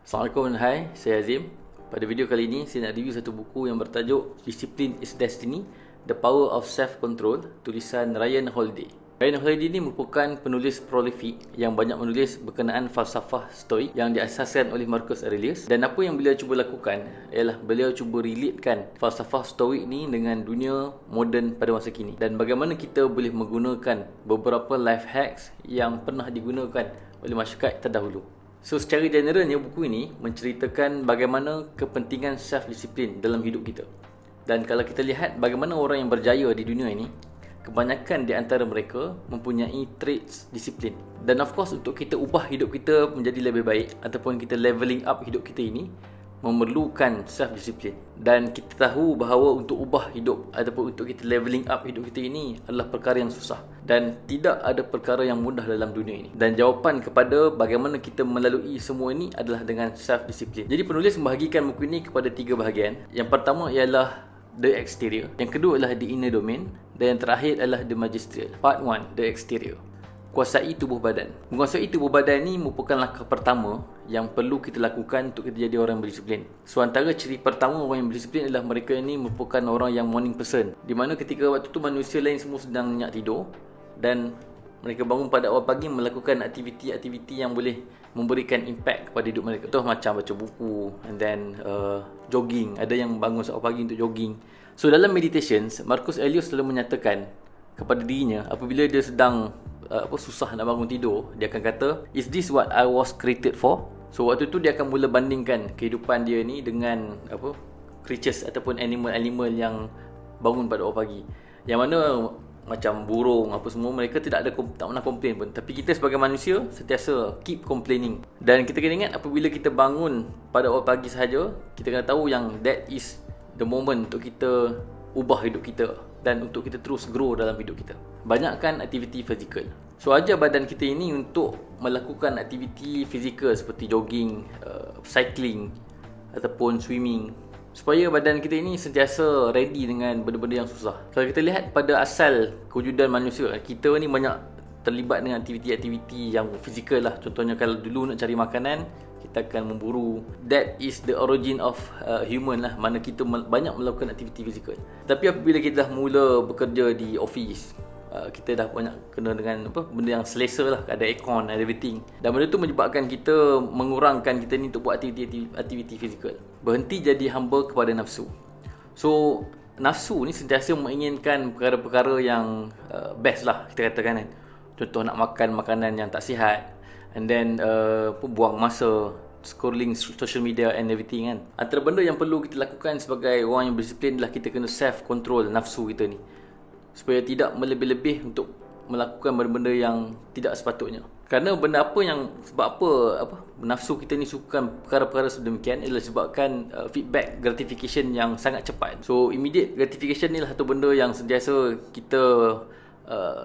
Assalamualaikum dan hai, saya Azim. Pada video kali ini, saya nak review satu buku yang bertajuk Discipline is Destiny, The Power of Self-Control, tulisan Ryan Holiday. Ryan Holiday ini merupakan penulis prolific yang banyak menulis berkenaan falsafah Stoik yang diasaskan oleh Marcus Aurelius. Dan apa yang beliau cuba lakukan ialah beliau cuba relatekan falsafah Stoik ni dengan dunia moden pada masa kini. Dan bagaimana kita boleh menggunakan beberapa life hacks yang pernah digunakan oleh masyarakat terdahulu. So secara generalnya buku ini menceritakan bagaimana kepentingan self-disiplin dalam hidup kita. Dan kalau kita lihat bagaimana orang yang berjaya di dunia ini, kebanyakan di antara mereka mempunyai traits disiplin. Dan of course untuk kita ubah hidup kita menjadi lebih baik ataupun kita leveling up hidup kita ini memerlukan self-disiplin. Dan kita tahu bahawa untuk ubah hidup ataupun untuk kita leveling up hidup kita ini adalah perkara yang susah. Dan tidak ada perkara yang mudah dalam dunia ini. Dan jawapan kepada bagaimana kita melalui semua ini adalah dengan self-disiplin. Jadi penulis membahagikan buku ini kepada 3 bahagian. Yang pertama ialah the exterior. Yang kedua adalah the inner domain. Dan yang terakhir adalah the magisterial. Part 1, the exterior. Kuasai tubuh badan. Menguasai tubuh badan ni merupakan langkah pertama yang perlu kita lakukan untuk kita jadi orang yang berdisiplin. So antara ciri pertama orang yang berdisiplin adalah mereka ini merupakan orang yang morning person. Di mana ketika waktu tu manusia lain semua sedang nyenyak tidur dan mereka bangun pada awal pagi melakukan aktiviti-aktiviti yang boleh memberikan impact kepada hidup mereka. Contoh macam baca buku and then jogging. Ada yang bangun awal pagi untuk jogging. So dalam meditations, Marcus Aurelius selalu menyatakan kepada dirinya apabila dia sedang susah nak bangun tidur, dia akan kata, is this what I was created for? So waktu tu dia akan mula bandingkan kehidupan dia ni dengan creatures ataupun animal-animal yang bangun pada awal pagi. Yang mana macam burung apa semua, mereka tak pernah komplain pun. Tapi kita sebagai manusia sentiasa keep complaining. Dan kita kena ingat apabila kita bangun pada awal pagi sahaja, kita kena tahu yang that is the moment untuk kita ubah hidup kita dan untuk kita terus grow dalam hidup kita. Banyakkan aktiviti fizikal. So ajar badan kita ini untuk melakukan aktiviti fizikal seperti jogging, cycling ataupun swimming, supaya badan kita ini sentiasa ready dengan benda-benda yang susah. Kalau kita lihat pada asal kewujudan manusia, kita ni banyak terlibat dengan aktiviti-aktiviti yang fizikal lah. Contohnya kalau dulu nak cari makanan, kita akan memburu. That is the origin of human lah, mana kita banyak melakukan aktiviti fizikal. Tapi apabila kita dah mula bekerja di office, kita dah banyak kena dengan benda yang selesa lah, ada aircon, ada everything. Dan benda tu menyebabkan kita mengurangkan kita ni untuk buat aktiviti fizikal. Berhenti jadi hamba kepada nafsu. So nafsu ni sentiasa menginginkan perkara-perkara yang best lah, kita katakan kan. Contoh nak makan makanan yang tak sihat, and then buang masa scrolling social media and everything kan. Antara benda yang perlu kita lakukan sebagai orang yang berdisiplin adalah kita kena self control nafsu kita ni, supaya tidak melebih-lebih untuk melakukan benda-benda yang tidak sepatutnya. Kerana benda apa yang sebab apa nafsu kita ni suka perkara-perkara sedemikian ialah sebabkan feedback gratification yang sangat cepat. So immediate gratification ni lah satu benda yang sentiasa kita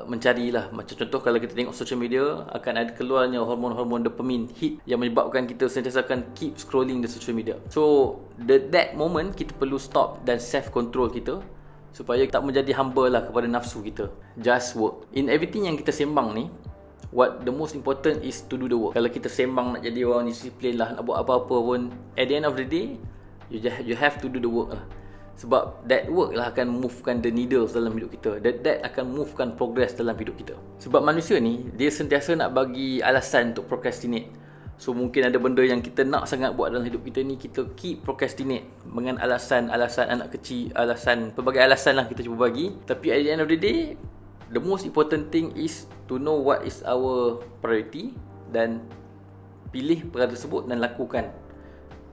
mencarilah. Macam contoh kalau kita tengok social media, akan ada keluarnya hormon-hormon dopamine hit yang menyebabkan kita sentiasa akan keep scrolling the social media. So that moment kita perlu stop dan self control kita supaya tak menjadi hamba lah kepada nafsu kita. Just work. In everything yang kita sembang ni, what the most important is to do the work. Kalau kita sembang nak jadi orang disiplin lah, nak buat apa-apa pun, at the end of the day you have to do the work lah. Sebab that work lah akan movekan the needles dalam hidup kita. That akan movekan progress dalam hidup kita. Sebab manusia ni, dia sentiasa nak bagi alasan untuk procrastinate. So mungkin ada benda yang kita nak sangat buat dalam hidup kita ni, kita keep procrastinate dengan alasan-alasan anak kecil, pelbagai alasan lah kita cuba bagi. Tapi at the end of the day, the most important thing is to know what is our priority dan pilih perkara tersebut dan lakukan.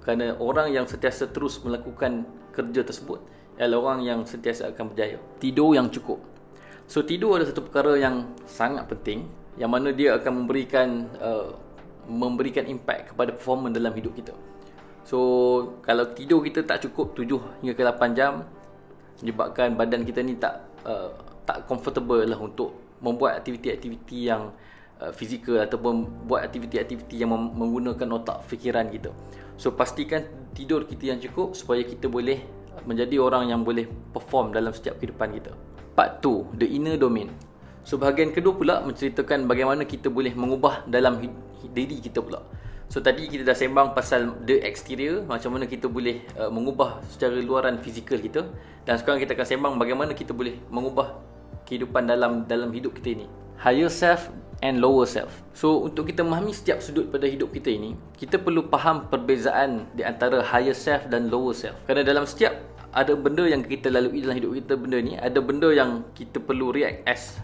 Kerana orang yang sentiasa terus melakukan kerja tersebut ialah orang yang sentiasa akan berjaya. Tidur yang cukup. So tidur adalah satu perkara yang sangat penting, yang mana dia akan memberikan impact kepada performance dalam hidup kita. So kalau tidur kita tak cukup 7 hingga ke 8 jam, menyebabkan badan kita ni tak comfortable lah untuk membuat aktiviti-aktiviti yang fizikal ataupun buat aktiviti-aktiviti yang menggunakan otak fikiran kita. So pastikan tidur kita yang cukup supaya kita boleh menjadi orang yang boleh perform dalam setiap kehidupan kita. Part 2, the inner domain. So bahagian kedua pula menceritakan bagaimana kita boleh mengubah dalam diri kita pula. So tadi kita dah sembang pasal the exterior, macam mana kita boleh mengubah secara luaran fizikal kita. Dan sekarang kita akan sembang bagaimana kita boleh mengubah kehidupan dalam hidup kita ini. Higher self and lower self. So untuk kita memahami setiap sudut pada hidup kita ini, kita perlu faham perbezaan di antara higher self dan lower self. Kerana dalam setiap ada benda yang kita lalui dalam hidup kita, benda ni ada benda yang kita perlu react as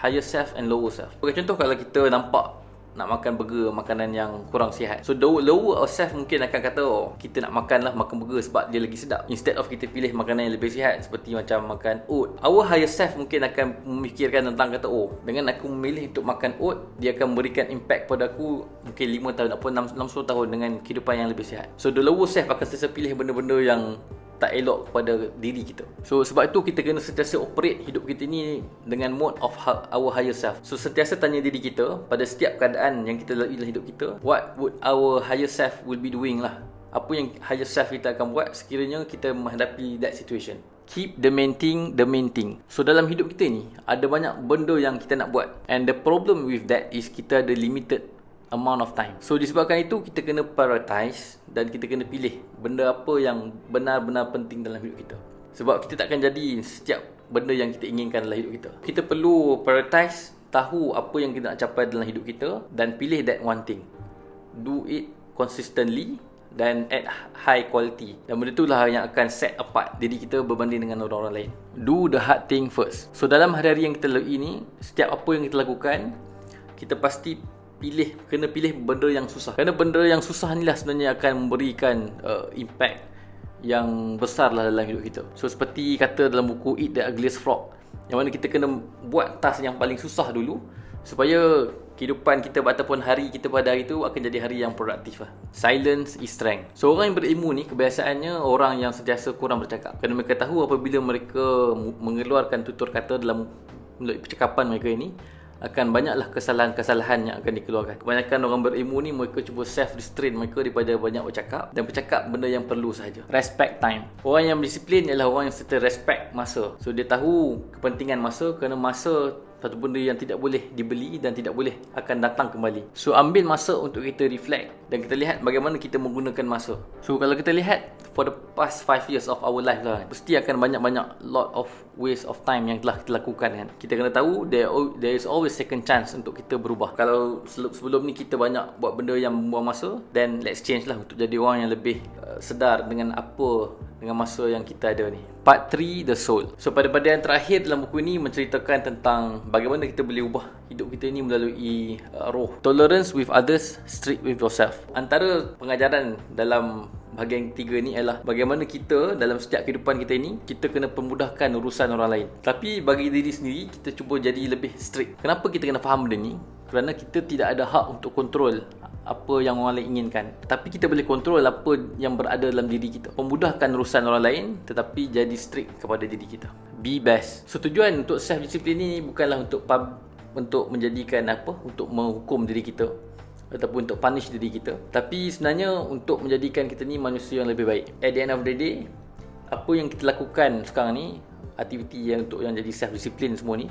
higher self and lower self. Sebagai contoh, kalau kita nampak nak makan burger, makanan yang kurang sihat, so the lower self mungkin akan kata, oh, kita nak makan burger sebab dia lagi sedap, instead of kita pilih makanan yang lebih sihat seperti macam makan oat. Our higher self mungkin akan memikirkan tentang kata, oh, dengan aku memilih untuk makan oat, dia akan memberikan impact pada aku mungkin 5 tahun ataupun 60 tahun dengan kehidupan yang lebih sihat. So the lower self akan sentiasa pilih benda-benda yang tak elok kepada diri kita. So sebab itu kita kena sentiasa operate hidup kita ni dengan mode of our higher self. So sentiasa tanya diri kita pada setiap keadaan yang kita lalui dalam hidup kita, what would our higher self will be doing lah. Apa yang higher self kita akan buat sekiranya kita menghadapi that situation. Keep the main thing. So dalam hidup kita ni ada banyak benda yang kita nak buat, and the problem with that is kita ada limited amount of time. So disebabkan itu kita kena prioritize dan kita kena pilih benda apa yang benar-benar penting dalam hidup kita. Sebab kita takkan jadi setiap benda yang kita inginkan dalam hidup kita. Kita perlu prioritize, tahu apa yang kita nak capai dalam hidup kita dan pilih that one thing. Do it consistently dan at high quality. Dan benda itulah yang akan set apart diri kita berbanding dengan orang-orang lain. Do the hard thing first. So dalam hari-hari yang kita lalui ni, setiap apa yang kita lakukan, kita pasti kena pilih benda yang susah. Kerana benda yang susah ni lah sebenarnya akan memberikan impact yang besar lah dalam hidup kita. So seperti kata dalam buku Eat the Ugliest Frog, yang mana kita kena buat task yang paling susah dulu supaya kehidupan kita ataupun hari kita pada hari itu akan jadi hari yang produktif lah. Silence is strength. So orang yang berilmu ni kebiasaannya orang yang sentiasa kurang bercakap. Kerana mereka tahu apabila mereka mengeluarkan tutur kata dalam melalui percakapan mereka ini, akan banyaklah kesalahan-kesalahan yang akan dikeluarkan. Kebanyakan orang berilmu ni mereka cuba self-restrain mereka daripada banyak bercakap dan bercakap benda yang perlu sahaja. Respect time. Orang yang disiplin ialah orang yang serta respect masa. So dia tahu kepentingan masa, kerana masa satu benda yang tidak boleh dibeli dan tidak boleh akan datang kembali. So ambil masa untuk kita reflect dan kita lihat bagaimana kita menggunakan masa. So kalau kita lihat for the past 5 years of our life lah, mesti akan banyak-banyak lot of waste of time yang telah kita lakukan kan. Kita kena tahu there is always second chance untuk kita berubah. Kalau sebelum ni kita banyak buat benda yang membuang masa, then let's change lah untuk jadi orang yang lebih sedar dengan masa yang kita ada ni. Part 3, The Soul. So pada bahagian terakhir dalam buku ini menceritakan tentang bagaimana kita boleh ubah hidup kita ni melalui roh. Tolerance with others, strict with yourself. Antara pengajaran dalam bahagian ketiga ni ialah bagaimana kita dalam setiap kehidupan kita ni, kita kena pemudahkan urusan orang lain. Tapi bagi diri sendiri, kita cuba jadi lebih strict. Kenapa kita kena faham benda ni? Kerana kita tidak ada hak untuk kontrol apa yang orang lain inginkan, tapi kita boleh kontrol apa yang berada dalam diri kita. Pemudahkan urusan orang lain tetapi jadi strict kepada diri kita. Be best. So tujuan untuk self discipline ni bukanlah untuk menjadikan untuk menghukum diri kita ataupun untuk punish diri kita, tapi sebenarnya untuk menjadikan kita ni manusia yang lebih baik. At the end of the day, apa yang kita lakukan sekarang ni, aktiviti yang untuk yang jadi self discipline semua ni,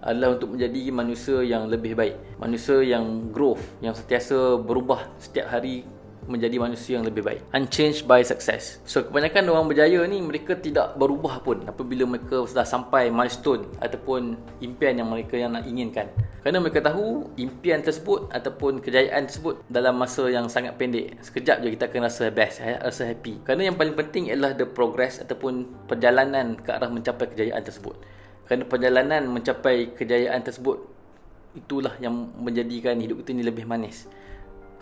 adalah untuk menjadi manusia yang lebih baik, manusia yang growth, yang sentiasa berubah setiap hari menjadi manusia yang lebih baik. Unchanged by success. So kebanyakan orang berjaya ni mereka tidak berubah pun apabila mereka sudah sampai milestone ataupun impian yang mereka nak inginkan. Kerana mereka tahu impian tersebut ataupun kejayaan tersebut dalam masa yang sangat pendek. Sekejap je kita akan rasa best, rasa happy. Kerana yang paling penting ialah the progress ataupun perjalanan ke arah mencapai kejayaan tersebut. Kerana perjalanan mencapai kejayaan tersebut, itulah yang menjadikan hidup kita ni lebih manis.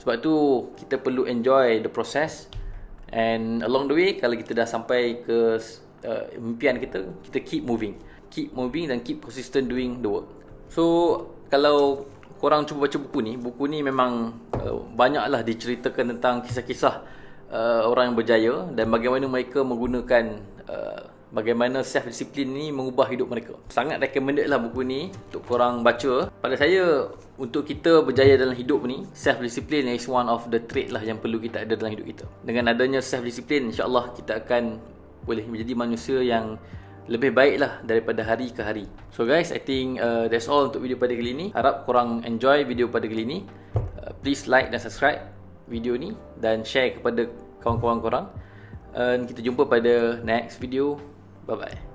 Sebab tu kita perlu enjoy the process, and along the way kalau kita dah sampai ke impian kita, kita keep moving dan keep consistent doing the work. So kalau korang cuba baca buku ni memang banyaklah diceritakan tentang kisah-kisah orang yang berjaya dan bagaimana mereka menggunakan bagaimana self-discipline ni mengubah hidup mereka. Sangat recommended lah buku ni untuk korang baca. Pada saya, untuk kita berjaya dalam hidup ni, self-discipline is one of the trait lah yang perlu kita ada dalam hidup kita. Dengan adanya self-discipline, insyaAllah kita akan boleh menjadi manusia yang lebih baik lah daripada hari ke hari. So guys, I think that's all untuk video pada kali ni. Harap korang enjoy video pada kali ni. Please like dan subscribe. video ni dan share kepada kawan-kawan korang. Kita jumpa pada next video. Bye bye.